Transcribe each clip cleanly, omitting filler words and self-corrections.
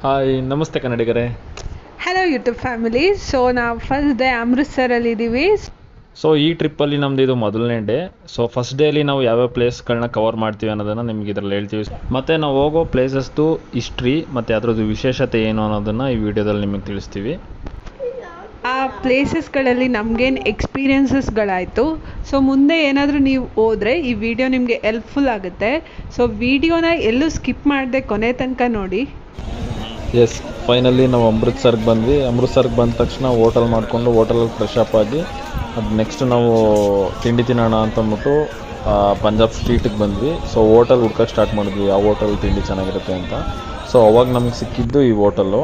Hi ನಮಸ್ತೆ ಕನ್ನಡಿಗರೇ. Hello YouTube family. So ನಾವು ಫಸ್ಟ್ ಡೇ ಅಮೃತ್ಸರಲ್ಲಿ ಇದ್ದೀವಿ. ಸೊ ಈ ಟ್ರಿಪ್ಪಲ್ಲಿ ನಮ್ಮದು ಇದು ಮೊದಲನೇ ಡೇ. ಸೊ ಫಸ್ಟ್ ಡೇಲಿ ನಾವು ಯಾವ್ಯಾವ ಪ್ಲೇಸ್ಗಳನ್ನ ಕವರ್ ಮಾಡ್ತೀವಿ ಅನ್ನೋದನ್ನು ನಿಮ್ಗೆ ಇದರಲ್ಲಿ ಹೇಳ್ತೀವಿ. ಮತ್ತು ನಾವು ಹೋಗೋ ಪ್ಲೇಸಸ್ದು ಹಿಸ್ಟ್ರಿ ಮತ್ತು ಅದರದ್ದು ವಿಶೇಷತೆ ಏನು ಅನ್ನೋದನ್ನು ಈ ವಿಡಿಯೋದಲ್ಲಿ ನಿಮಗೆ ತಿಳಿಸ್ತೀವಿ. ಆ ಪ್ಲೇಸಸ್ಗಳಲ್ಲಿ ನಮಗೇನು ಎಕ್ಸ್ಪೀರಿಯನ್ಸಸ್ಗಳಾಯಿತು. ಸೊ ಮುಂದೆ ಏನಾದರೂ ನೀವು ಹೋದರೆ ಈ ವಿಡಿಯೋ ನಿಮಗೆ ಹೆಲ್ಪ್ಫುಲ್ ಆಗುತ್ತೆ. ಸೊ ವಿಡಿಯೋನ ಎಲ್ಲೂ ಸ್ಕಿಪ್ ಮಾಡದೆ ಕೊನೆ ತನಕ ನೋಡಿ. ಎಸ್, ಫೈನಲಿ ನಾವು ಅಮೃತ್ಸರ್ಗೆ ಬಂದ್ವಿ. ಅಮೃತ್ಸರ್ಗೆ ಬಂದ ತಕ್ಷಣ ಹೋಟೆಲ್ ಮಾಡಿಕೊಂಡು ಹೋಟೆಲಲ್ಲಿ ಫ್ರೆಶ್ ಅಪ್ ಆಗಿ ಅದು ನೆಕ್ಸ್ಟ್ ನಾವು ತಿಂಡಿ ತಿನ್ನೋಣ ಅಂತಂದ್ಬಿಟ್ಟು ಪಂಜಾಬ್ ಸ್ಟ್ರೀಟಿಗೆ ಬಂದ್ವಿ. ಸೊ ಹೋಟೆಲ್ ಹುಡ್ಕೋಕ್ಕೆ ಸ್ಟಾರ್ಟ್ ಮಾಡಿದ್ವಿ, ಯಾವ ಹೋಟೆಲ್ ತಿಂಡಿ ಚೆನ್ನಾಗಿರುತ್ತೆ ಅಂತ. ಸೊ ಅವಾಗ ನಮ್ಗೆ ಸಿಕ್ಕಿದ್ದು ಈ ಹೋಟೆಲ್ಲು.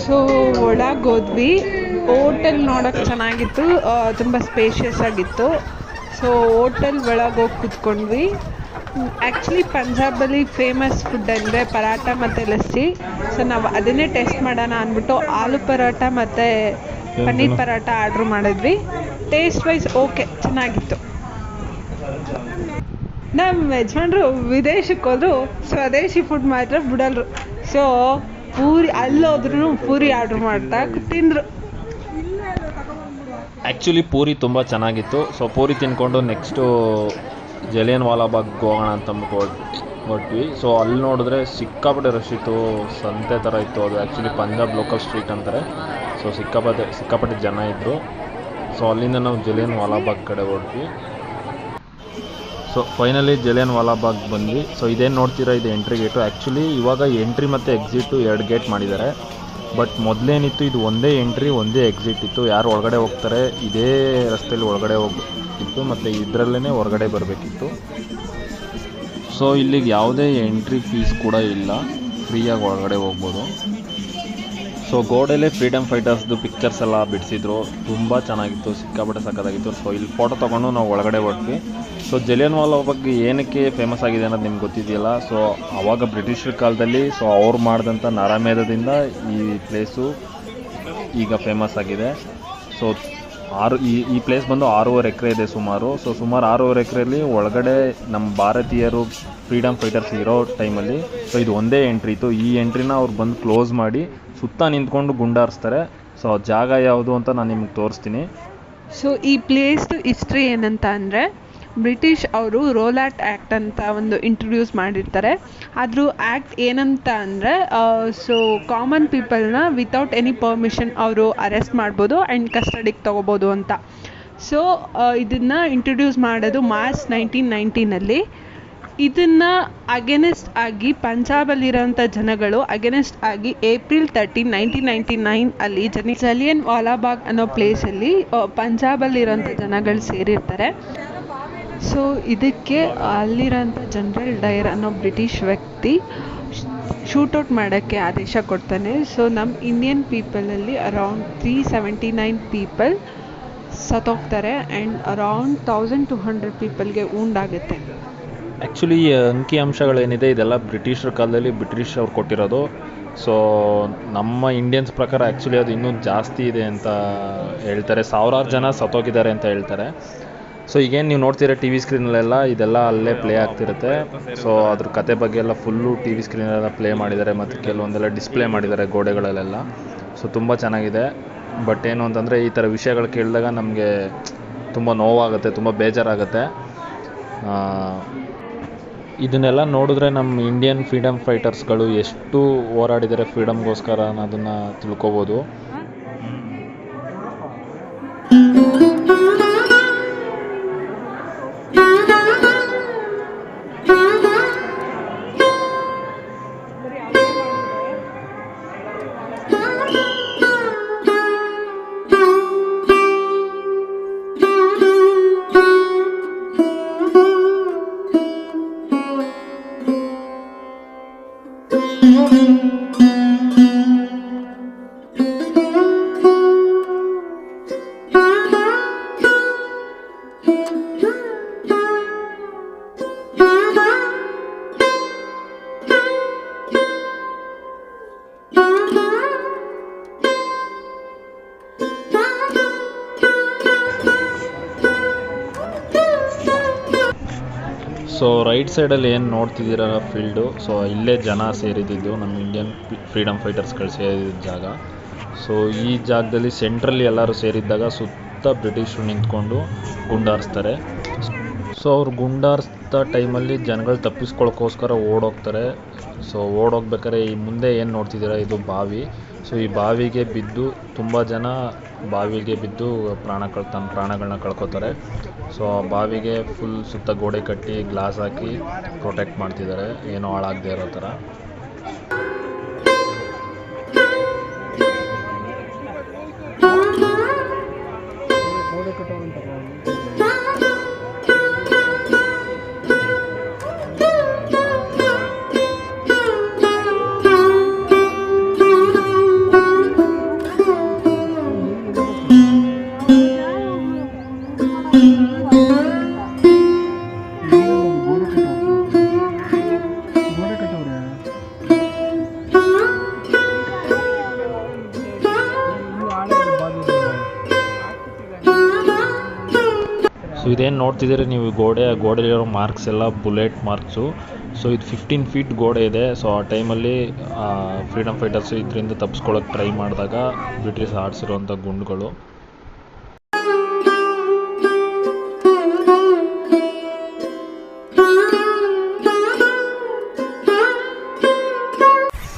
ಸೊ ಒಳಗೆ ಹೋದ್ವಿ. ಹೋಟೆಲ್ ನೋಡೋಕ್ಕೆ ಚೆನ್ನಾಗಿತ್ತು, ತುಂಬ ಸ್ಪೇಷಿಯಸ್ ಆಗಿತ್ತು. ಸೊ ಹೋಟೆಲ್ ಒಳಗೆ ಹೋಗಿ ಕೂತ್ಕೊಂಡ್ವಿ. ಆ್ಯಕ್ಚುಲಿ ಪಂಜಾಬಲ್ಲಿ ಫೇಮಸ್ ಫುಡ್ ಅಂದರೆ ಪರಾಟ ಮತ್ತು ಲಸ್ಸಿ. ಸೊ ನಾವು ಅದನ್ನೇ ಟೇಸ್ಟ್ ಮಾಡೋಣ ಅಂದ್ಬಿಟ್ಟು ಆಲೂ ಪರೋಟ ಮತ್ತು ಪನ್ನೀರ್ ಪರೋಟ ಆರ್ಡ್ರ್ ಮಾಡಿದ್ವಿ. ಟೇಸ್ಟ್ ವೈಸ್ ಓಕೆ, ಚೆನ್ನಾಗಿತ್ತು. ನಮ್ಮ ಯಜಮಾನ್ರು ವಿದೇಶಕ್ಕೆ ಹೋದ್ರು, ಸ್ವದೇಶಿ ಫುಡ್ ಮಾತ್ರ ಬಿಡಲ್ರು. ಸೊ ಪೂರಿ ಅಲ್ಲೋದ್ರೂ ಪೂರಿ ಆರ್ಡ್ರ್ ಮಾಡ್ತಾ ತಿಂದರು. ಆ್ಯಕ್ಚುಲಿ ಪೂರಿ ತುಂಬ ಚೆನ್ನಾಗಿತ್ತು. ಸೊ ಪೂರಿ ತಿನ್ಕೊಂಡು ನೆಕ್ಸ್ಟು ಜಲಿಯನ್ ವಾಲಾಬಾಗ್ಗೆ ಹೋಗೋಣ ಅಂತಂದ್ಬಿಟ್ಟು ಹೊರಟ್ವಿ. ಸೊ ಅಲ್ಲಿ ನೋಡಿದ್ರೆ ಸಿಕ್ಕಾಪಟ್ಟೆ ರಶ್ ಇತ್ತು, ಸಂತೆ ಥರ ಇತ್ತು. ಅದು ಆ್ಯಕ್ಚುಲಿ ಪಂಜಾಬ್ ಲೋಕಲ್ ಸ್ಟ್ರೀಟ್ ಅಂತಾರೆ. ಸೊ ಸಿಕ್ಕಾಪಟ್ಟೆ ಜನ ಇದ್ದರು. ಸೊ ಅಲ್ಲಿಂದ ನಾವು ಜಲಿಯನ್ ವಾಲಾಬಾಗ್ ಕಡೆ ಹೊರಟ್ವಿ. ಸೊ ಫೈನಲಿ ಜಲಿಯನ್ ವಾಲಾಬಾಗ್ ಬಂದ್ವಿ. ಸೊ ಇದೇನು ನೋಡ್ತೀರಾ, ಇದು ಎಂಟ್ರಿ ಗೇಟು. ಆ್ಯಕ್ಚುಲಿ ಇವಾಗ ಎಂಟ್ರಿ ಮತ್ತು ಎಕ್ಸಿಟು 2 ಗೇಟ್ ಮಾಡಿದ್ದಾರೆ. ಬಟ್ ಮೊದಲೇನಿತ್ತು, ಇದು ಒಂದೇ ಎಂಟ್ರಿ ಒಂದೇ ಎಕ್ಸಿಟ್ ಇತ್ತು. ಯಾರು ಒಳಗಡೆ ಹೋಗ್ತಾರೆ ಇದೇ ರಸ್ತೆಯಲ್ಲಿ ಒಳಗಡೆ ಹೋಗಿತ್ತು ಮತ್ತು ಇದರಲ್ಲೇ ಹೊರಗಡೆ ಬರಬೇಕಿತ್ತು. ಸೊ ಇಲ್ಲಿಗೆ ಯಾವುದೇ ಎಂಟ್ರಿ ಫೀಸ್ ಕೂಡ ಇಲ್ಲ, ಫ್ರೀಯಾಗಿ ಒಳಗಡೆ ಹೋಗ್ಬೋದು. ಸೊ ಗೋಡೆಯಲ್ಲೇ ಫ್ರೀಡಮ್ ಫೈಟರ್ಸ್ದು ಪಿಕ್ಚರ್ಸ್ ಎಲ್ಲ ಬಿಡಿಸಿದ್ರು, ತುಂಬ ಚೆನ್ನಾಗಿತ್ತು, ಸಿಕ್ಕಾಪಟ್ಟೆ ಸಕ್ಕತ್ತಾಗಿತ್ತು. ಸೊ ಇಲ್ಲಿ ಫೋಟೋ ತೊಗೊಂಡು ನಾವು ಒಳಗಡೆ ಹೊರಟ್ವಿ. ಸೊ ಜಲಿಯನ್ ವಾಲಾಬಾಗ್ ಏನಕ್ಕೆ ಫೇಮಸ್ ಆಗಿದೆ ಅನ್ನೋದು ನಿಮ್ಗೆ ಗೊತ್ತಿದೆಯಲ್ಲ. ಸೊ ಆವಾಗ ಬ್ರಿಟಿಷರ ಕಾಲದಲ್ಲಿ ಸೊ ಅವ್ರು ಮಾಡಿದಂಥ ನರಮೇಧದಿಂದ ಈ ಪ್ಲೇಸು ಈಗ ಫೇಮಸ್ ಆಗಿದೆ. ಸೊ ಈ ಪ್ಲೇಸ್ ಬಂದು 6.5 ಎಕರೆ ಇದೆ ಸುಮಾರು. ಸೊ ಸುಮಾರು 6.5 ಎಕರೆಯಲ್ಲಿ ಒಳಗಡೆ ನಮ್ಮ ಭಾರತೀಯರು ಫ್ರೀಡಮ್ ಫೈಟರ್ಸ್ ಇರೋ ಟೈಮಲ್ಲಿ ಸೊ ಇದು ಒಂದೇ ಎಂಟ್ರಿ ಇತ್ತು. ಈ ಎಂಟ್ರಿನ ಅವ್ರು ಬಂದು ಕ್ಲೋಸ್ ಮಾಡಿ ಸುತ್ತ ನಿಂತ್ಕೊಂಡು ಗುಂಡಾರಿಸ್ತಾರೆ. ಸೊ ಜಾಗ ಯಾವುದು ಅಂತ ನಾನು ನಿಮ್ಗೆ ತೋರಿಸ್ತೀನಿ. ಸೊ ಈ ಪ್ಲೇಸ್ದು ಹಿಸ್ಟ್ರಿ ಏನಂತ ಅಂದರೆ, ಬ್ರಿಟಿಷ್ ಅವರು ರೋಲಾಟ್ ಆ್ಯಕ್ಟ್ ಅಂತ ಒಂದು ಇಂಟ್ರೊಡ್ಯೂಸ್ ಮಾಡಿರ್ತಾರೆ. ಅದ್ರ ಆ್ಯಕ್ಟ್ ಏನಂತ ಅಂದರೆ, ಸೊ ಕಾಮನ್ ಪೀಪಲ್ನ ವಿತೌಟ್ ಎನಿ ಪರ್ಮಿಷನ್ ಅವರು ಅರೆಸ್ಟ್ ಮಾಡ್ಬೋದು ಆ್ಯಂಡ್ ಕಸ್ಟಡಿಗೆ ತೊಗೋಬೋದು ಅಂತ. ಸೊ ಇದನ್ನು ಇಂಟ್ರೊಡ್ಯೂಸ್ ಮಾಡೋದು ಮಾರ್ಚ್ 1919ನಲ್ಲಿ. ಇದನ್ನು ಅಗೇನೆಸ್ಟ್ ಆಗಿ ಪಂಜಾಬಲ್ಲಿರೋಂಥ ಜನಗಳು ಅಗೇನೆಸ್ಟ್ ಆಗಿ ಏಪ್ರಿಲ್ 13, 1999 ಅಲ್ಲಿ ಜಲಿಯನ್ ವಾಲಾಬಾಗ್ ಅನ್ನೋ ಪ್ಲೇಸಲ್ಲಿ ಪಂಜಾಬಲ್ಲಿರೋಂಥ ಜನಗಳು ಸೇರಿರ್ತಾರೆ. ಸೊ ಇದಕ್ಕೆ ಅಲ್ಲಿರೋಂಥ ಜನರಲ್ ಡೈರ್ ಅನ್ನೋ ಬ್ರಿಟಿಷ್ ವ್ಯಕ್ತಿ ಶೂಟೌಟ್ ಮಾಡೋಕ್ಕೆ ಆದೇಶ ಕೊಡ್ತಾನೆ. ಸೊ ನಮ್ಮ ಇಂಡಿಯನ್ ಪೀಪಲಲ್ಲಿ ಅರೌಂಡ್ 379 ಪೀಪಲ್ ಸತ್ತೋಗ್ತಾರೆ ಆ್ಯಂಡ್ ಅರೌಂಡ್ 1200 ಪೀಪಲ್ಗೆ ಆಗುತ್ತೆ. ಆ್ಯಕ್ಚುಲಿ ಈ ಅಂಕಿಅಂಶಗಳೇನಿದೆ ಇದೆಲ್ಲ ಬ್ರಿಟಿಷರ ಕಾಲದಲ್ಲಿ ಬ್ರಿಟಿಷ್ ಅವ್ರು ಕೊಟ್ಟಿರೋದು. ಸೊ ನಮ್ಮ ಇಂಡಿಯನ್ಸ್ ಪ್ರಕಾರ ಆ್ಯಕ್ಚುಲಿ ಅದು ಇನ್ನೂ ಜಾಸ್ತಿ ಇದೆ ಅಂತ ಹೇಳ್ತಾರೆ. 1000 ಜನ ಸತ್ತೋಗಿದ್ದಾರೆ ಅಂತ ಹೇಳ್ತಾರೆ. ಸೊ ಈಗೇನು ನೀವು ನೋಡ್ತೀರಾ ಟಿ ವಿ ಸ್ಕ್ರೀನಲ್ಲೆಲ್ಲ ಇದೆಲ್ಲ ಅಲ್ಲೇ ಪ್ಲೇ ಆಗ್ತಿರುತ್ತೆ. ಸೊ ಅದ್ರ ಕತೆ ಬಗ್ಗೆ ಎಲ್ಲ ಫುಲ್ಲು ಟಿ ವಿ ಸ್ಕ್ರೀನಲ್ಲೆಲ್ಲ ಪ್ಲೇ ಮಾಡಿದ್ದಾರೆ ಮತ್ತು ಕೆಲವೊಂದೆಲ್ಲ ಡಿಸ್ಪ್ಲೇ ಮಾಡಿದ್ದಾರೆ ಗೋಡೆಗಳಲ್ಲೆಲ್ಲ. ಸೊ ತುಂಬ ಚೆನ್ನಾಗಿದೆ. ಬಟ್ ಏನು ಅಂತಂದರೆ ಈ ಥರ ವಿಷಯಗಳು ಕೇಳಿದಾಗ ನಮಗೆ ತುಂಬ ನೋವಾಗುತ್ತೆ, ತುಂಬ ಬೇಜಾರಾಗುತ್ತೆ. ಇದನ್ನೆಲ್ಲ ನೋಡಿದ್ರೆ ನಮ್ಮ ಇಂಡಿಯನ್ ಫ್ರೀಡಮ್ ಫೈಟರ್ಸ್ಗಳು ಎಷ್ಟು ಹೋರಾಡಿದ್ದಾರೆ ಫ್ರೀಡಮ್ಗೋಸ್ಕರ ಅನ್ನೋದನ್ನು ತಿಳ್ಕೊಬೋದು. ಸೊ ರೈಟ್ ಸೈಡಲ್ಲಿ ಏನು ನೋಡ್ತಿದ್ದೀರ ಫೀಲ್ಡು, ಸೊ ಇಲ್ಲೇ ಜನ ಸೇರಿದ್ದು ನಮ್ಮ ಇಂಡಿಯನ್ ಫ್ರೀಡಮ್ ಫೈಟರ್ಸ್ಗಳು ಸೇರಿದ ಜಾಗ. ಸೊ ಈ ಜಾಗದಲ್ಲಿ ಸೆಂಟ್ರಲ್ಲಿ ಎಲ್ಲರೂ ಸೇರಿದ್ದಾಗ ಸುತ್ತ ಬ್ರಿಟಿಷರು ನಿಂತ್ಕೊಂಡು ಗುಂಡಾರಿಸ್ತಾರೆ. ಸೊ ಅವ್ರು ಗುಂಡಾರಿಸ್ದ ಟೈಮಲ್ಲಿ ಜನಗಳು ತಪ್ಪಿಸ್ಕೊಳ್ಳೋಕ್ಕೋಸ್ಕರ ಓಡೋಗ್ತಾರೆ. ಸೊ ಓಡೋಗ್ಬೇಕಾದ್ರೆ ಈ ಮುಂದೆ ಏನು ನೋಡ್ತಿದ್ದೀರ ಇದು ಬಾವಿ. ಸೊ ಈ ಬಾವಿಗೆ ಬಿದ್ದು ತುಂಬ ಜನ ಬಾವಿಗೆ ಬಿದ್ದು ತಮ್ಮ ಪ್ರಾಣಗಳನ್ನ ಕಳ್ಕೊತಾರೆ. ಸೊ ಆ ಬಾವಿಗೆ ಫುಲ್ ಸುತ್ತ ಗೋಡೆ ಕಟ್ಟಿ ಗ್ಲಾಸ್ ಹಾಕಿ ಪ್ರೊಟೆಕ್ಟ್ ಮಾಡ್ತಿದ್ದಾರೆ, ಏನೂ ಹಾಳಾಗದೇ ಇರೋ ಥರ. ಸೊ ಇದೇನು ನೋಡ್ತಿದ್ದೀರಿ ನೀವು ಗೋಡೆಯಲ್ಲಿರೋ ಮಾರ್ಕ್ಸ್ ಎಲ್ಲ ಬುಲೆಟ್ ಮಾರ್ಕ್ಸು. ಸೊ ಇದು 15 ಫೀಟ್ ಗೋಡೆ ಇದೆ. ಸೊ ಆ ಟೈಮಲ್ಲಿ ಫ್ರೀಡಮ್ ಫೈಟರ್ಸ್ ಇದರಿಂದ ತಪ್ಪಿಸ್ಕೊಳ್ಳೋಕೆ ಟ್ರೈ ಮಾಡಿದಾಗ ಬ್ರಿಟಿಷ್ ಆಡಿಸಿರುವಂಥ ಗುಂಡುಗಳು.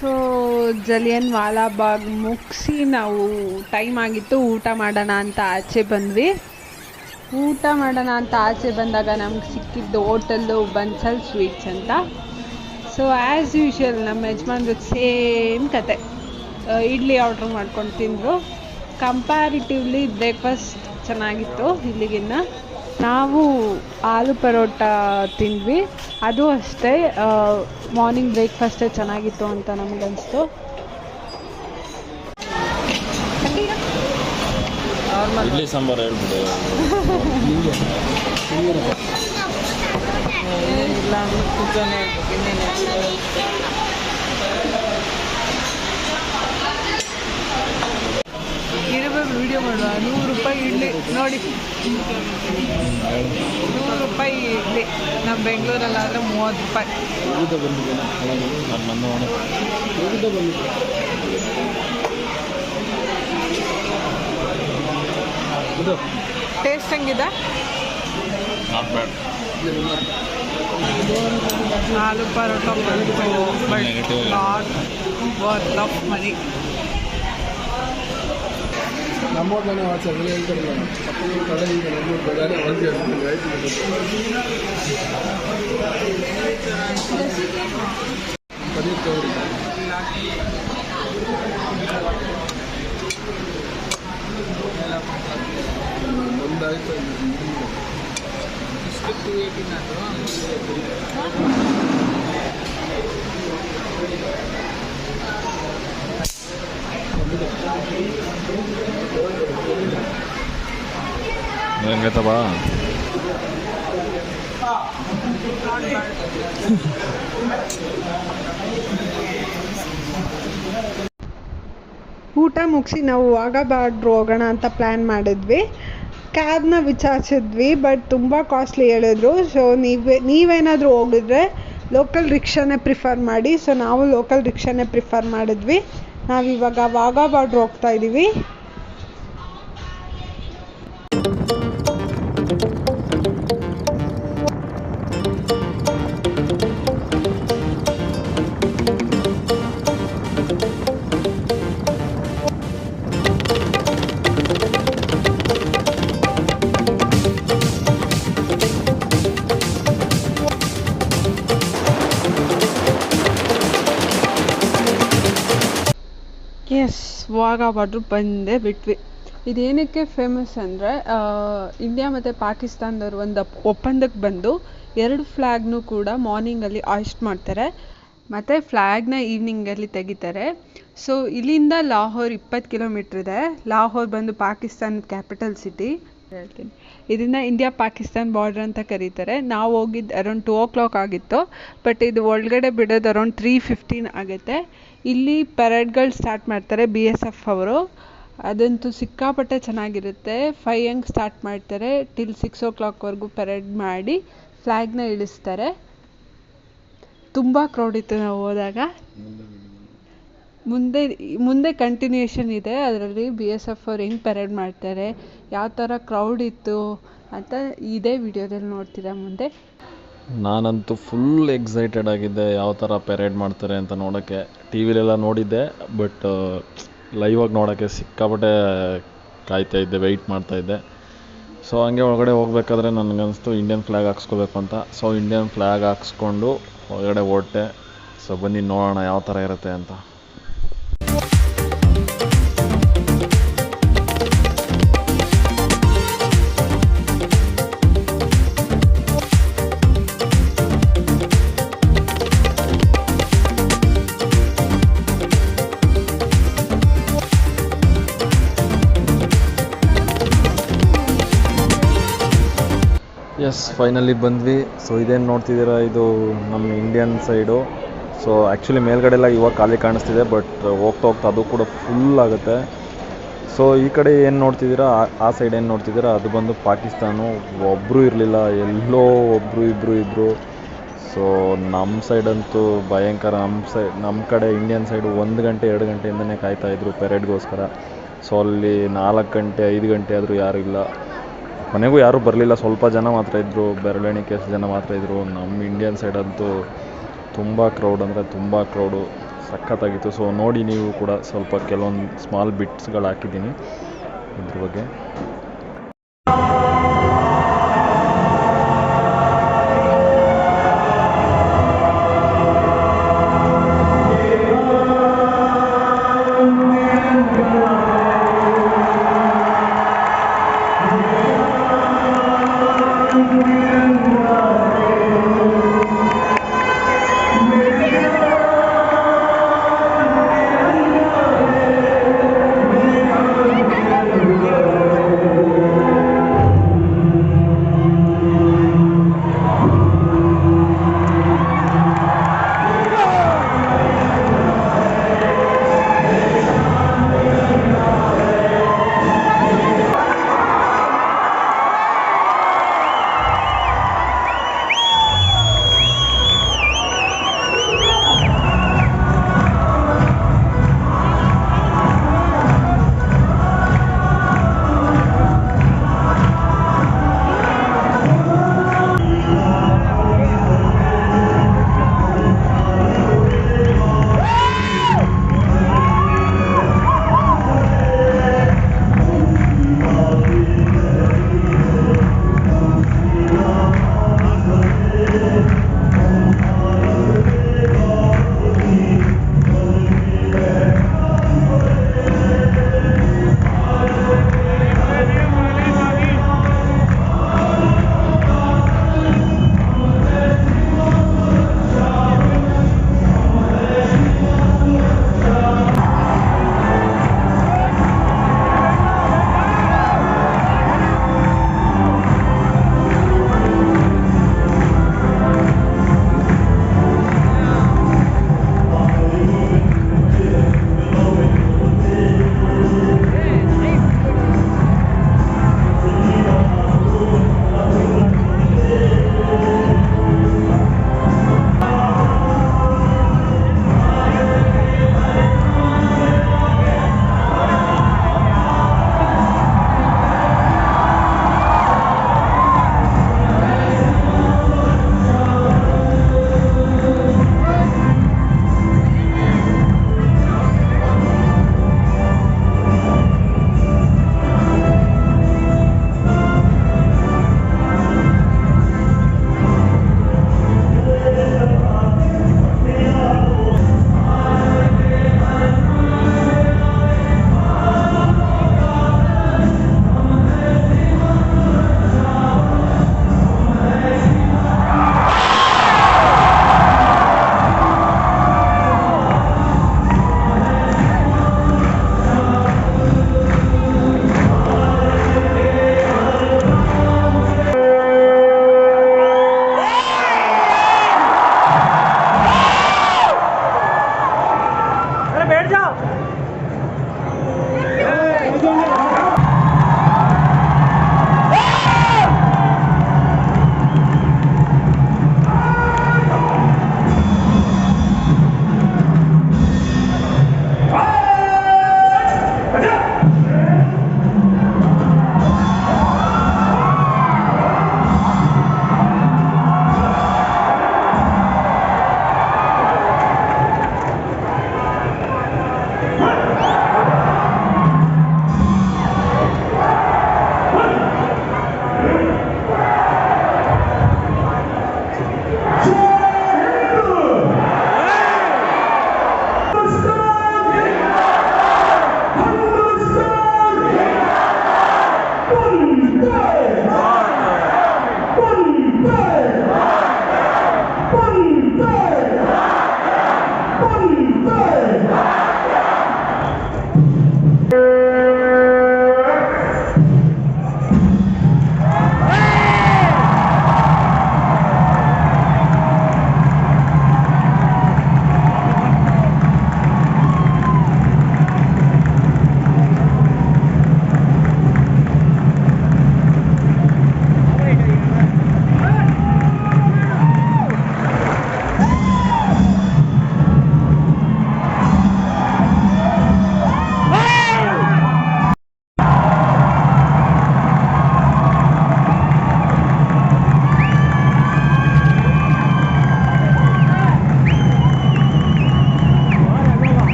ಸೊ ಜಲಿಯನ್ ವಾಲಾಬಾಗ್ ಮುಗಿಸಿ ನಾವು ಟೈಮ್ ಆಗಿತ್ತು, ಊಟ ಮಾಡೋಣ ಅಂತ ಆಚೆ ಬಂದ್ವಿ. ಊಟ ಮಾಡೋಣ ಅಂತ ಆಚೆ ಬಂದಾಗ ನಮ್ಗೆ ಸಿಕ್ಕಿದ್ದು ಹೋಟೆಲ್ಲು ಬನ್ಸಲ್ ಸ್ವೀಟ್ಸ್ ಅಂತ. ಸೊ ಆ್ಯಸ್ ಯೂಶ್ವಲ್ ನಮ್ಮ ಯಜಮಾನ್ರು ಸೇಮ್ ಕತೆ, ಇಡ್ಲಿ ಆರ್ಡ್ರ್ ಮಾಡ್ಕೊಂಡು ತಿಂದರು. ಕಂಪ್ಯಾರಿಟಿವ್ಲಿ ಬ್ರೇಕ್ಫಾಸ್ಟ್ ಚೆನ್ನಾಗಿತ್ತು ಇಲ್ಲಿಗಿನ್ನ. ನಾವು ಆಲೂ ಪರೋಟ ತಿಂದ್ವಿ, ಅದು ಅಷ್ಟೇ ಮಾರ್ನಿಂಗ್ ಬ್ರೇಕ್ಫಾಸ್ಟೇ ಚೆನ್ನಾಗಿತ್ತು ಅಂತ ನಮಗನ್ನಿಸ್ತು. ಇಡ್ಲಿ ಸಾಂಬಾರು ಹೇಳ್ಬಿಡು. ಇಲ್ಲ ಅಂದ್ರೆ ಕೂತ್ಕೊಂಡೆ ಹೇಳ್ಬೇಕು, ಇನ್ನೇನು ಇರಬೇಕು. ವೀಡಿಯೋ ಮಾಡುವ. 100 ರೂಪಾಯಿ ಇಡ್ಲಿ ನೋಡಿ, 100 ರೂಪಾಯಿ ಇಡ್ಲಿ. ನಮ್ಮ ಬೆಂಗಳೂರಲ್ಲಾದರೆ 30 ರೂಪಾಯಿ. ಟೇಸ್ಟ್ ಹೆಂಗಿದೆ? Aloo paratha but not worth of money. ನಮ್ಮೂರ್ನೇ ವಾಟ್ಸಪ್ ಹೇಳ್ತಾರಲ್ಲ, ಪಕ್ಕದ ಕಡೆ ಈಗ ನಮ್ಮೂರು ಬೆಳೆ ಒಂದಾಯ್ತು. ಇಷ್ಟು 218 ಹೆಂಗೈತವಾ? ಊಟ ಮುಗಿಸಿ ನಾವು ವಾಘಾಬಾರ್ಡ್ರ್ ಹೋಗೋಣ ಅಂತ ಪ್ಲ್ಯಾನ್ ಮಾಡಿದ್ವಿ. ಕ್ಯಾಬ್ನ ವಿಚಾರಿಸಿದ್ವಿ, ಬಟ್ ತುಂಬ ಕಾಸ್ಟ್ಲಿ ಹೇಳಿದ್ರು. ಸೊ ನೀವೇನಾದರೂ ಹೋಗಿದ್ರೆ ಲೋಕಲ್ ರಿಕ್ಷಾನೇ ಪ್ರಿಫರ್ ಮಾಡಿ. ಸೊ ನಾವು ಲೋಕಲ್ ರಿಕ್ಷಾನೇ ಪ್ರಿಫರ್ ಮಾಡಿದ್ವಿ. ನಾವಿವಾಗ ವಾಘಾಬಾರ್ಡ್ರ್ ಹೋಗ್ತಾ ಇದ್ದೀವಿ. ಎಸ್, ವಾಘಾಬಾರ್ಡ್ರ್ ಬಂದೇ ಬಿಟ್ವಿ. ಇದೇನಕ್ಕೆ ಫೇಮಸ್ ಅಂದರೆ, ಇಂಡಿಯಾ ಮತ್ತು ಪಾಕಿಸ್ತಾನದವ್ರು ಒಂದು ಒಪ್ಪಂದಕ್ಕೆ ಬಂದು 2 ಫ್ಲ್ಯಾಗ್ನೂ ಕೂಡ ಮಾರ್ನಿಂಗಲ್ಲಿ ಹಾಯ್ಸ್ಟ್ ಮಾಡ್ತಾರೆ ಮತ್ತು ಫ್ಲ್ಯಾಗ್ನ ಈವ್ನಿಂಗಲ್ಲಿ ತೆಗಿತಾರೆ. ಸೊ ಇಲ್ಲಿಂದ ಲಾಹೋರ್ 20 ಕಿಲೋಮೀಟ್ರ್ ಇದೆ. ಲಾಹೋರ್ ಬಂದು ಪಾಕಿಸ್ತಾನದ ಕ್ಯಾಪಿಟಲ್ ಸಿಟಿ. ಹೇಳ್ತೀನಿ, ಇದನ್ನು ಇಂಡಿಯಾ ಪಾಕಿಸ್ತಾನ್ ಬಾರ್ಡ್ರ್ ಅಂತ ಕರೀತಾರೆ. ನಾವು ಹೋಗಿದ್ದು ಅರೌಂಡ್ 2 o'clock ಆಗಿತ್ತು, ಬಟ್ ಇದು ಒಳಗಡೆ ಬಿಡೋದು ಅರೌಂಡ್ 3:15 ಆಗುತ್ತೆ. ಇಲ್ಲಿ ಪರೇಡ್ಗಳು ಸ್ಟಾರ್ಟ್ ಮಾಡ್ತಾರೆ BSF ಅವರು. ಅದಂತೂ ಸಿಕ್ಕಾಪಟ್ಟೆ ಚೆನ್ನಾಗಿರುತ್ತೆ. 5 ಹಂಗೆ ಸ್ಟಾರ್ಟ್ ಮಾಡ್ತಾರೆ, ಟಿಲ್ 6 o'clockವರೆಗೂ ಪರೇಡ್ ಮಾಡಿ ಫ್ಲ್ಯಾಗ್ನ ಇಳಿಸ್ತಾರೆ. ತುಂಬ ಕ್ರೌಡ್ ಇತ್ತು ನಾವು ಹೋದಾಗ. ಮುಂದೆ ಕಂಟಿನ್ಯೂಯೇಷನ್ ಇದೆ, ಅದರಲ್ಲಿ BSF ಅವ್ರು ಹೆಂಗೆ ಪೆರೇಡ್ ಮಾಡ್ತಾರೆ, ಯಾವ ಥರ ಕ್ರೌಡ್ ಇತ್ತು ಅಂತ ಇದೇ ವಿಡಿಯೋದಲ್ಲಿ ನೋಡ್ತೀರಾ ಮುಂದೆ. ನಾನಂತೂ ಫುಲ್ ಎಕ್ಸೈಟೆಡ್ ಆಗಿದ್ದೆ ಯಾವ ಥರ ಪೆರೇಡ್ ಮಾಡ್ತಾರೆ ಅಂತ ನೋಡೋಕ್ಕೆ. ಟಿ ವಿಲೆಲ್ಲ ನೋಡಿದ್ದೆ, ಬಟ್ ಲೈವಾಗಿ ನೋಡೋಕ್ಕೆ ಸಿಕ್ಕಾಪಟ್ಟೆ ಕಾಯ್ತಾ ಇದ್ದೆ, ವೆಯ್ಟ್ ಮಾಡ್ತಾಯಿದ್ದೆ. ಸೊ ಹಂಗೆ ಒಳಗಡೆ ಹೋಗ್ಬೇಕಾದ್ರೆ ನನಗನ್ನಿಸ್ತು ಇಂಡಿಯನ್ ಫ್ಲ್ಯಾಗ್ ಹಾಕ್ಸ್ಕೋಬೇಕು ಅಂತ. ಸೊ ಇಂಡಿಯನ್ ಫ್ಲ್ಯಾಗ್ ಹಾಕ್ಸ್ಕೊಂಡು ಒಳಗಡೆ ಹೊರಟೆ. ಸೊ ಬನ್ನಿ ನೋಡೋಣ ಯಾವ ಥರ ಇರುತ್ತೆ ಅಂತ. ಎಸ್, ಫೈನಲಿ ಬಂದ್ವಿ. ಸೊ ಇದೇನು ನೋಡ್ತಿದ್ದೀರಾ, ಇದು ನಮ್ಮ ಇಂಡಿಯನ್ ಸೈಡು. ಸೊ ಆ್ಯಕ್ಚುಲಿ ಮೇಲ್ಗಡೆ ಎಲ್ಲ ಇವಾಗ ಖಾಲಿ ಕಾಣಿಸ್ತಿದೆ, ಬಟ್ ಹೋಗ್ತಾ ಹೋಗ್ತಾ ಅದು ಕೂಡ ಫುಲ್ ಆಗುತ್ತೆ. ಸೊ ಈ ಕಡೆ ಏನು ನೋಡ್ತಿದ್ದೀರಾ, ಆ ಸೈಡ್ ಏನು ನೋಡ್ತಿದ್ದೀರಾ, ಅದು ಬಂದು ಪಾಕಿಸ್ತಾನು. ಒಬ್ಬರು ಇರಲಿಲ್ಲ, ಎಲ್ಲೋ ಒಬ್ಬರು ಇಬ್ಬರು ಇದ್ದರು. ಸೊ ನಮ್ಮ ಸೈಡಂತೂ ಭಯಂಕರ. ನಮ್ಮ ಕಡೆ ಇಂಡಿಯನ್ ಸೈಡು 1 ಗಂಟೆ 2 ಗಂಟೆಯಿಂದನೇ ಕಾಯ್ತಾಯಿದ್ರು ಪೆರೇಡ್ಗೋಸ್ಕರ. ಸೊ ಅಲ್ಲಿ 4 ಗಂಟೆ 5 ಗಂಟೆ ಆದರೂ ಯಾರೂ ಇಲ್ಲ. ಮನೆಗೂ ಯಾರೂ ಬರಲಿಲ್ಲ, ಸ್ವಲ್ಪ ಜನ ಮಾತ್ರ ಇದ್ದರು, ಬೆರಳೆಣಿಕೆ ಜನ ಮಾತ್ರ ಇದ್ದರು. ನಮ್ಮ ಇಂಡಿಯನ್ ಸೈಡಂತೂ ತುಂಬ ಕ್ರೌಡ್ ಅಂದರೆ ತುಂಬ ಕ್ರೌಡು, ಸಖತ್ತಾಗಿತ್ತು. ಸೊ ನೋಡಿ ನೀವು ಕೂಡ ಸ್ವಲ್ಪ ಕೆಲವೊಂದು ಸ್ಮಾಲ್ ಬಿಟ್ಸ್ಗಳು ಹಾಕಿದ್ದೀನಿ ಇದ್ರ ಬಗ್ಗೆ.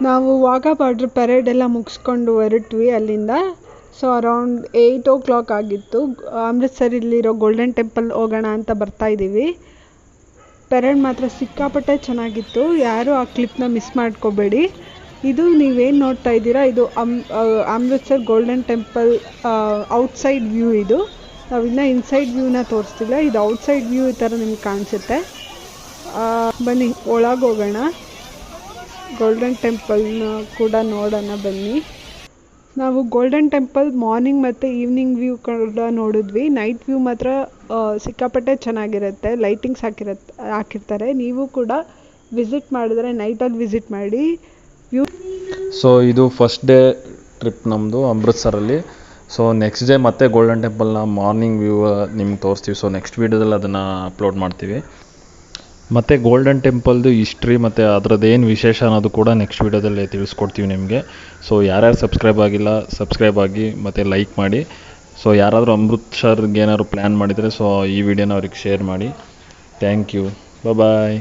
ನಾವು ವಾಘಾ ಬಾರ್ಡ್ರ್ ಪರೇಡ್ ಎಲ್ಲ ಮುಗಿಸ್ಕೊಂಡು ಹೊರಟ್ವಿ ಅಲ್ಲಿಂದ. ಸೊ ಅರೌಂಡ್ 8 ಆಗಿತ್ತು. ಅಮೃತ್ಸರಲ್ಲಿರೋ ಗೋಲ್ಡನ್ ಟೆಂಪಲ್ ಹೋಗೋಣ ಅಂತ ಬರ್ತಾ ಇದ್ದೀವಿ. ಪರೇಡ್ ಮಾತ್ರ ಸಿಕ್ಕಾಪಟ್ಟೆ ಚೆನ್ನಾಗಿತ್ತು. ಯಾರೂ ಆ ಕ್ಲಿಪ್ನ ಮಿಸ್ ಮಾಡ್ಕೋಬೇಡಿ. ಇದು ನೀವೇನು ನೋಡ್ತಾ ಇದ್ದೀರಾ, ಇದು Amritsar golden temple outside view. ಇದು ನಾವಿನ್ನ ಇನ್ಸೈಡ್ ವ್ಯೂನ ತೋರಿಸ್ತಿಲ್ಲ. ಇದು ಔಟ್ಸೈಡ್ ವ್ಯೂ ಈ ಥರ ನಿಮ್ಗೆ ಕಾಣಿಸುತ್ತೆ. ಬನ್ನಿ ಒಳಗೆ ಹೋಗೋಣ. ಗೋಲ್ಡನ್ ಟೆಂಪಲ್ನ ಕೂಡ ನೋಡೋಣ ಬನ್ನಿ. ನಾವು ಗೋಲ್ಡನ್ ಟೆಂಪಲ್ ಮಾರ್ನಿಂಗ್ ಮತ್ತು ಈವ್ನಿಂಗ್ ವ್ಯೂ ಕೂಡ ನೋಡಿದ್ವಿ. ನೈಟ್ ವ್ಯೂ ಮಾತ್ರ ಸಿಕ್ಕಾಪಟ್ಟೆ ಚೆನ್ನಾಗಿರುತ್ತೆ. ಲೈಟಿಂಗ್ಸ್ ಹಾಕಿರ್ತಾರೆ. ನೀವು ಕೂಡ ವಿಸಿಟ್ ಮಾಡಿದ್ರೆ ನೈಟಲ್ಲಿ ವಿಸಿಟ್ ಮಾಡಿ. ಸೊ ಇದು ಫಸ್ಟ್ ಡೇ ಟ್ರಿಪ್ ನಮ್ಮದು ಅಮೃತ್ಸರಲ್ಲಿ. ಸೊ ನೆಕ್ಸ್ಟ್ ಡೇ ಮತ್ತೆ ಗೋಲ್ಡನ್ ಟೆಂಪಲ್ನ ಮಾರ್ನಿಂಗ್ ವ್ಯೂ ನಿಮ್ಗೆ ತೋರಿಸ್ತೀವಿ. ಸೊ ನೆಕ್ಸ್ಟ್ ವೀಡಿಯೋದಲ್ಲಿ ಅದನ್ನು ಅಪ್ಲೋಡ್ ಮಾಡ್ತೀವಿ. ಮತ್ತು ಗೋಲ್ಡನ್ ಟೆಂಪಲ್ದು ಹಿಸ್ಟ್ರಿ ಮತ್ತು ಅದರದ್ದೇನು ವಿಶೇಷ ಅನ್ನೋದು ಕೂಡ ನೆಕ್ಸ್ಟ್ ವೀಡಿಯೋದಲ್ಲಿ ತಿಳಿಸ್ಕೊಡ್ತೀವಿ ನಿಮಗೆ. ಸೊ ಯಾರ್ಯಾರು ಸಬ್ಸ್ಕ್ರೈಬ್ ಆಗಿ ಮತ್ತು ಲೈಕ್ ಮಾಡಿ. ಸೊ ಯಾರಾದರೂ ಅಮೃತ್ಸರ್ಗೆ ಏನಾದ್ರು ಪ್ಲ್ಯಾನ್ ಮಾಡಿದರೆ ಸೊ ಈ ವಿಡಿಯೋನ ಅವ್ರಿಗೆ ಶೇರ್ ಮಾಡಿ. Thank you. ಬಾಯ್.